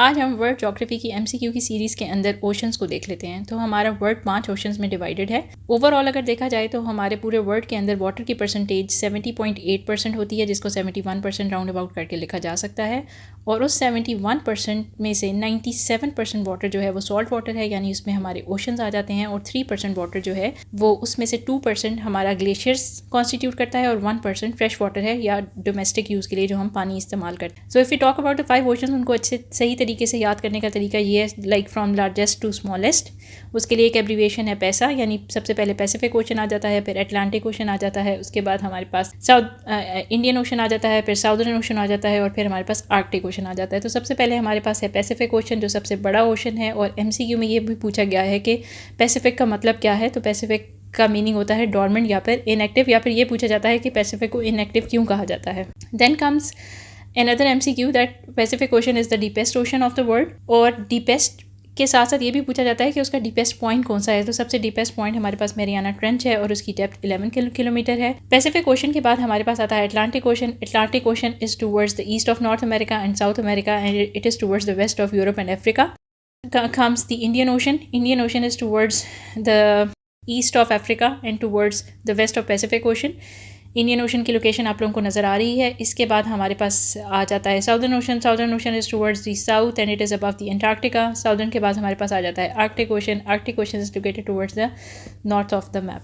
आज हम world geography की एमसीक्यू की सीरीज़ के अंदर ओशंस को देख लेते हैं। तो हमारा वर्ल्ड 5 ओशंस में डिवाइडेड है। ओवरऑल अगर देखा जाए तो हमारे पूरे वर्ल्ड के अंदर वाटर की परसेंटेज 70.8% होती है, जिसको 71% राउंड अबाउट करके लिखा जा सकता है। और उस 71% में से 97% वाटर जो है वो सॉल्ट वाटर है, यानी उसमें हमारे ओशंस आ जाते हैं। और 3% वाटर जो है वो उसमें से 2% हमारा ग्लेशियर्स कॉन्स्टिट्यूट करता है और 1% फ्रेश वाटर है या डोमेस्टिक यूज़ के लिए जो हम पानी इस्तेमाल करते हैं। So if you talk about the 5 oceans, उनको अच्छे सही तरीके से याद करने का तरीका ये है, like from largest to smallest. उसके लिए एक एब्रीविएशन है पैसा, यानी सबसे पहले पैसिफिक ओशन आ जाता है, फिर अटलांटिक ओशन आ जाता है, उसके बाद हमारे पास इंडियन ओशन आ जाता है, फिर साउदर्न ओशन आ जाता है और फिर हमारे पास आर्कटिक ओशन आ जाता है। तो सबसे पहले हमारे पास है पैसिफिक ओशन, जो सबसे बड़ा ओशन है। और एमसीक्यू में ये भी पूछा गया है कि पैसिफिक का मतलब क्या है। तो पैसिफिक का मीनिंग होता है डॉर्मेंट या फिर इनएक्टिव, या फिर ये पूछा जाता है कि पैसिफिक को इनएक्टिव क्यों कहा जाता है। Then comes another MCQ that Pacific Ocean is the deepest ocean of the world। और डीपेस्ट के साथ साथ ये भी पूछा जाता है कि उसका डीपेस्ट पॉइंट कौन सा है। तो सबसे डीपेस्ट पॉइंट हमारे पास मैरियाना ट्रेंच है और उसकी डेप्थ 11 किलोमीटर है। पैसिफिक ओशन के बाद हमारे पास आता है Atlantic Ocean. Atlantic Ocean is towards the east of North America and South America and it is towards the west of Europe and Africa. comes the Indian Ocean. Indian Ocean is towards the east of Africa and towards the west of Pacific Ocean। Indian ocean की location आप लोगों को नज़र आ रही है। इसके बाद हमारे पास आ जाता है southern ocean. Southern ocean is towards the south and it is above the Antarctica. Southern के बाद हमारे पास आ जाता है Arctic ocean. Arctic ocean is located towards the north of the map.